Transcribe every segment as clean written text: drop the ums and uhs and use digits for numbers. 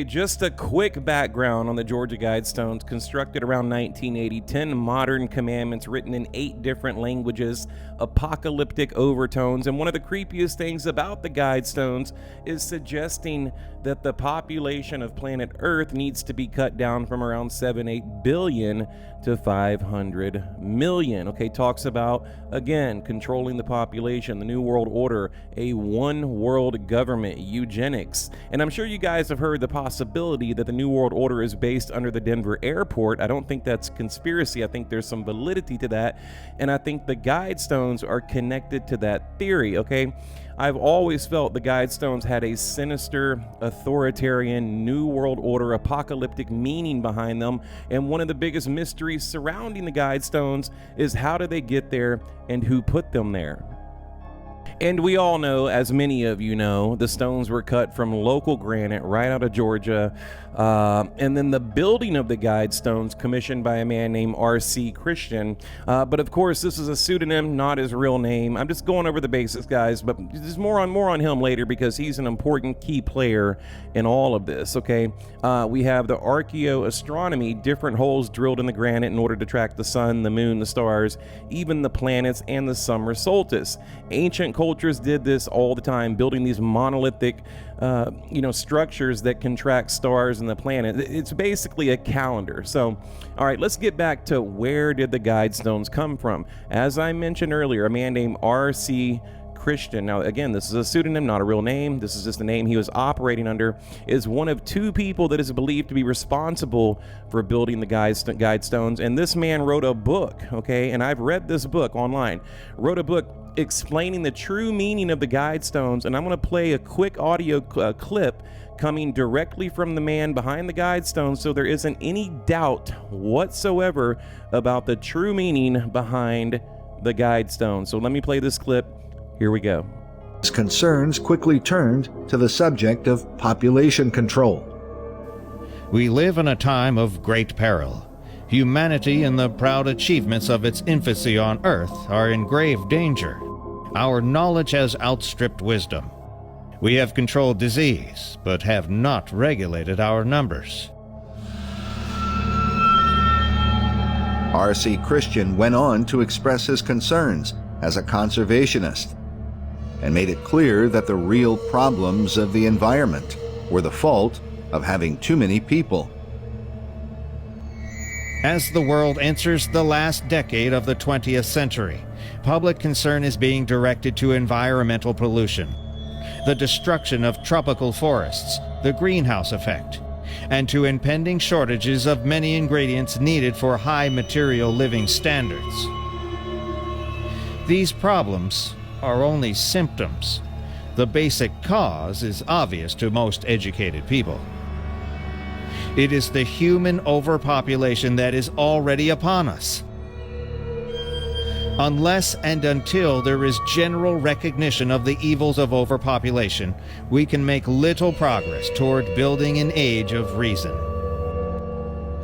Just a quick background on the Georgia Guidestones. Constructed around 1980, 10 modern commandments written in 8 different languages, apocalyptic overtones, and one of the creepiest things about the Guidestones is suggesting that the population of planet Earth needs to be cut down from around 7-8 billion to 500 million. Okay, talks about, again, controlling the population, the New World Order, a one world government, eugenics. And I'm sure you guys have heard the possibility that the New World Order is based under the Denver airport. I don't think that's conspiracy. I think there's some validity to that. And I think the Guidestones are connected to that theory, okay? I've always felt the Guidestones had a sinister, authoritarian, New World Order, apocalyptic meaning behind them, and one of the biggest mysteries surrounding the Guidestones is how did they get there and who put them there? And we all know, as many of you know, the stones were cut from local granite right out of Georgia. And then the building of the Guidestones commissioned by a man named R.C. Christian. But of course, this is a pseudonym, not his real name. I'm just going over the basics, guys, but there's more on him later because he's an important key player in all of this, okay? We have the archaeoastronomy, different holes drilled in the granite in order to track the sun, the moon, the stars, even the planets, and the summer solstice. Ancient cultures did this all the time, building these monolithic structures that can track stars and the planet. It's basically a calendar. So, all right, let's get back to where did the Guidestones come from. As I mentioned earlier, a man named R.C. Christian. Now, again, this is a pseudonym, not a real name. This is just the name he was operating under, is one of 2 people that is believed to be responsible for building the Guidestones. And this man wrote a book, okay? And I've read this book online. Wrote a book explaining the true meaning of the Guidestones. And I'm going to play a quick audio clip coming directly from the man behind the Guidestones, so there isn't any doubt whatsoever about the true meaning behind the Guidestones. So let me play this clip. Here we go. His concerns quickly turned to the subject of population control. We live in a time of great peril. Humanity and the proud achievements of its infancy on Earth are in grave danger. Our knowledge has outstripped wisdom. We have controlled disease, but have not regulated our numbers. R.C. Christian went on to express his concerns as a conservationist, and made it clear that the real problems of the environment were the fault of having too many people. As the world enters the last decade of the 20th century, public concern is being directed to environmental pollution, the destruction of tropical forests, the greenhouse effect, and to impending shortages of many ingredients needed for high material living standards. These problems are only symptoms. The basic cause is obvious to most educated people. It is the human overpopulation that is already upon us. Unless and until there is general recognition of the evils of overpopulation, we can make little progress toward building an age of reason.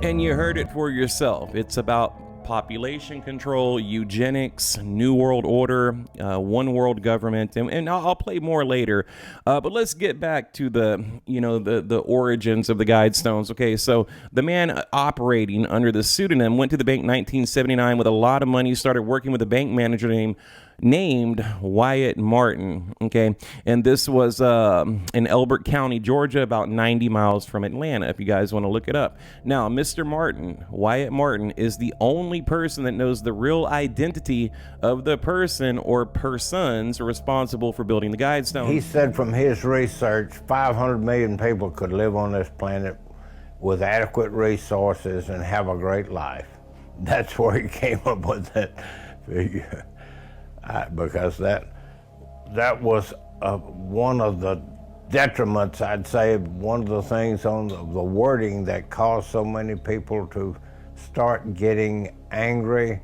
And you heard it for yourself. It's about population control, eugenics, New World Order, one world government, and I'll play more later. But let's get back to the origins of the Guidestones. Okay, so the man operating under the pseudonym went to the bank in 1979 with a lot of money, started working with a bank manager named Wyatt Martin, okay? And this was in Elberton County, Georgia, about 90 miles from Atlanta, if you guys want to look it up. Now, Mr. Martin, Wyatt Martin, is the only person that knows the real identity of the person or persons responsible for building the Guidestones. He said from his research, 500 million people could live on this planet with adequate resources and have a great life. That's where he came up with that figure. Because that was one of the detriments, I'd say, one of the things on the wording that caused so many people to start getting angry,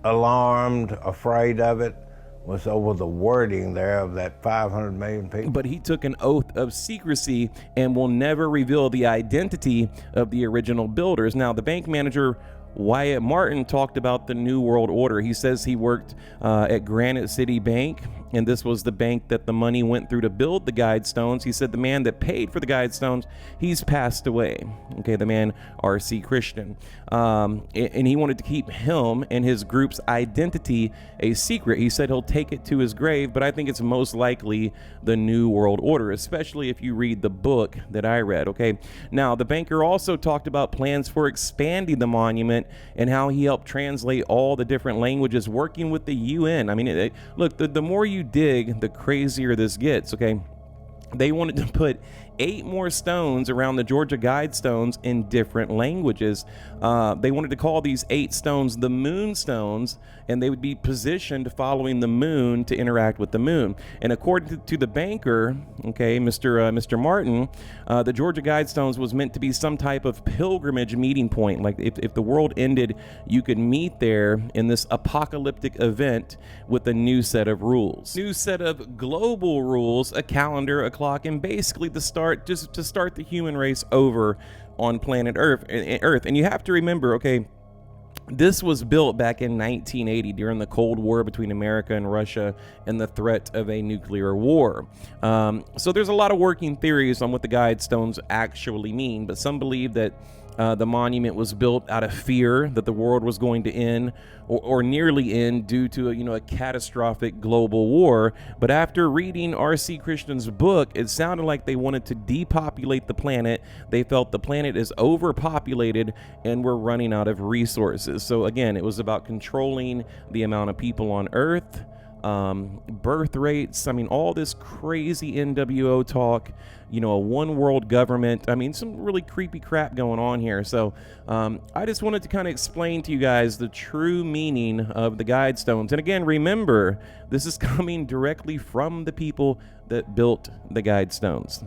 alarmed, afraid of it, was over the wording there of that 500 million people. But he took an oath of secrecy and will never reveal the identity of the original builders. Now, the bank manager Wyatt Martin talked about the New World Order. He says he worked at Granite City Bank and this was the bank that the money went through to build the Guidestones. He said the man that paid for the Guidestones, he's passed away. Okay, the man R.C. Christian, and he wanted to keep him and his group's identity a secret. He said he'll take it to his grave, but I think it's most likely the New World Order, especially if you read the book that I read. Okay, now the banker also talked about plans for expanding the monument and how he helped translate all the different languages, working with the UN. I mean, look, the more you dig, the crazier this gets. Okay, they wanted to put 8 more stones around the Georgia Guidestones in different languages. They wanted to call these 8 stones the moon stones, and they would be positioned following the moon to interact with the moon. And according to the banker, okay, Mr. Martin, the Georgia Guidestones was meant to be some type of pilgrimage meeting point. Like if the world ended, you could meet there in this apocalyptic event with a new set of rules. New set of global rules, a calendar, a clock, and basically the start just to start the human race over on planet Earth. And you have to remember, okay, this was built back in 1980 during the Cold War between America and Russia and the threat of a nuclear war. So there's a lot of working theories on what the Guidestones actually mean, but some believe that the monument was built out of fear that the world was going to end or nearly end due to a catastrophic global war. But after reading R.C. Christian's book, it sounded like they wanted to depopulate the planet. They felt the planet is overpopulated and we're running out of resources. So again, it was about controlling the amount of people on Earth, birth rates. I mean, all this crazy NWO talk, a one world government. I mean, some really creepy crap going on here. So I just wanted to kind of explain to you guys the true meaning of the Guidestones. And again, remember, this is coming directly from the people that built the Guidestones.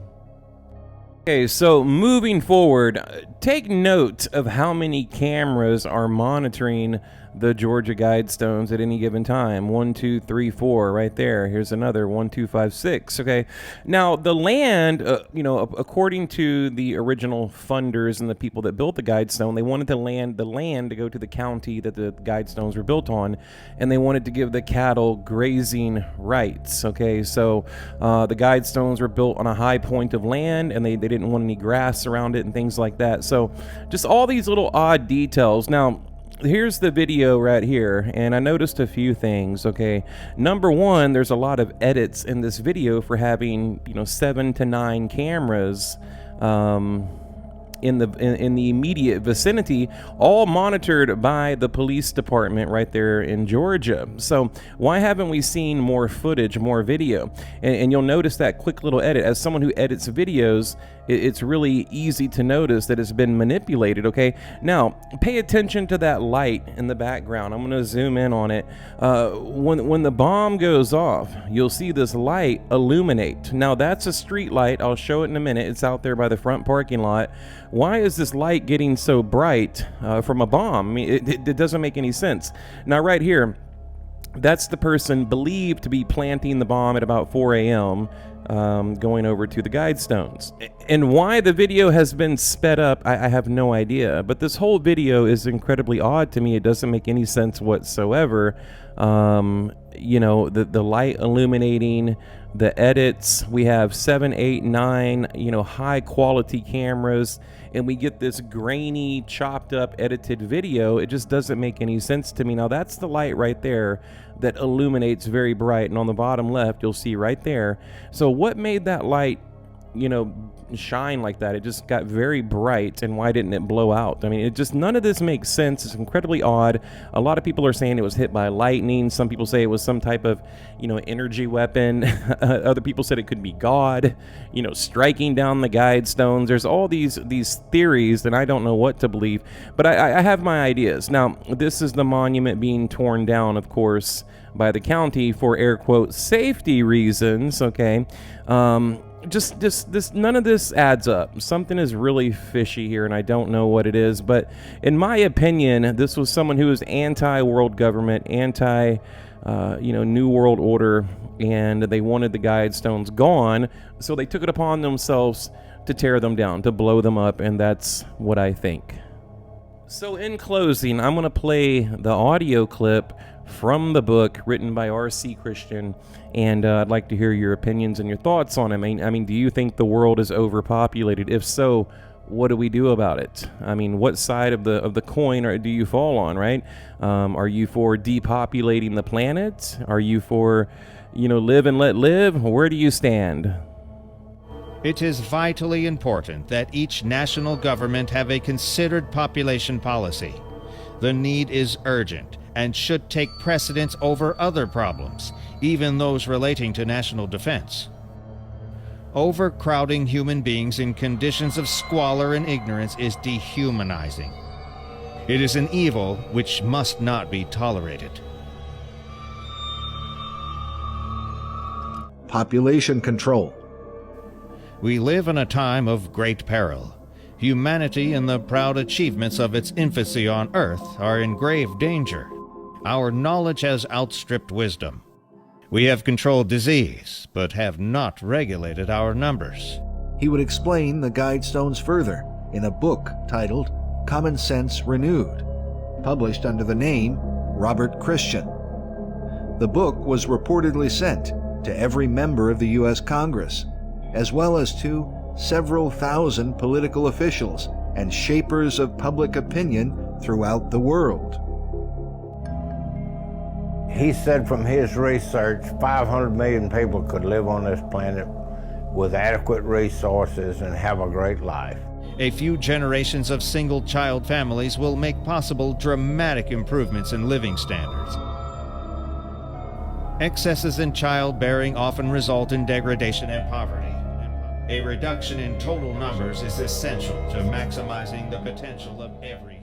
Okay, so moving forward, take note of how many cameras are monitoring the Georgia Guidestones at any given time. 1, 2, 3, 4, right there. Here's another 1, 2, 5, 6. Okay, now the land, according to the original funders and the people that built the Guidestone, they wanted the land to go to the county that the Guidestones were built on, and they wanted to give the cattle grazing rights. Okay, so the Guidestones were built on a high point of land, and they didn't want any grass around it and things like that. So just all these little odd details. Now, here's the video right here, and I noticed a few things. Okay, number one, there's a lot of edits in this video for having 7 to 9 cameras in the immediate vicinity, all monitored by the police department right there in Georgia. So why haven't we seen more footage, more video? And you'll notice that quick little edit. As someone who edits videos, it's really easy to notice that it's been manipulated. Okay, now pay attention to that light in the background. I'm going to zoom in on it. When the bomb goes off, you'll see this light illuminate. Now that's a street light. I'll show it in a minute. It's out there by the front parking lot. Why is this light getting so bright from a bomb? I mean, it doesn't make any sense. Now right here, that's the person believed to be planting the bomb at about 4 a.m. Going over to the Guidestones. And why the video has been sped up, I have no idea. But this whole video is incredibly odd to me. It doesn't make any sense whatsoever. The light illuminating, the edits. We have 7, 8, 9, high quality cameras, and we get this grainy, chopped up, edited video. It just doesn't make any sense to me. Now that's the light right there that illuminates very bright, and on the bottom left you'll see right there. So what made that light shine like that? It just got very bright, and why didn't it blow out? I mean, none of this makes sense. It's incredibly odd. A lot of people are saying it was hit by lightning. Some people say it was some type of energy weapon. Other people said it could be God striking down the Guidestones. There's all these theories, and I don't know what to believe, but I have my ideas. Now this is the monument being torn down, of course, by the county for air quote safety reasons. Okay, just this none of this adds up. Something is really fishy here, and I don't know what it is. But in my opinion, this was someone who was anti-world government, anti New World Order, and they wanted the Guidestones gone, so they took it upon themselves to tear them down, to blow them up, and that's what I think. So in closing, I'm going to play the audio clip from the book written by R.C. Christian, and I'd like to hear your opinions and your thoughts on it. I mean, do you think the world is overpopulated? If so, what do we do about it? I mean, what side of the coin do you fall on, right? Are you for depopulating the planet? Are you for, live and let live? Where do you stand? It is vitally important that each national government have a considered population policy. The need is urgent and should take precedence over other problems, even those relating to national defense. Overcrowding human beings in conditions of squalor and ignorance is dehumanizing. It is an evil which must not be tolerated. Population control. We live in a time of great peril. Humanity and the proud achievements of its infancy on Earth are in grave danger. Our knowledge has outstripped wisdom. We have controlled disease, but have not regulated our numbers. He would explain the Guidestones further in a book titled Common Sense Renewed, published under the name Robert Christian. The book was reportedly sent to every member of the U.S. Congress, as well as to several thousand political officials and shapers of public opinion throughout the world. He said from his research, 500 million people could live on this planet with adequate resources and have a great life. A few generations of single-child families will make possible dramatic improvements in living standards. Excesses in childbearing often result in degradation and poverty. A reduction in total numbers is essential to maximizing the potential of every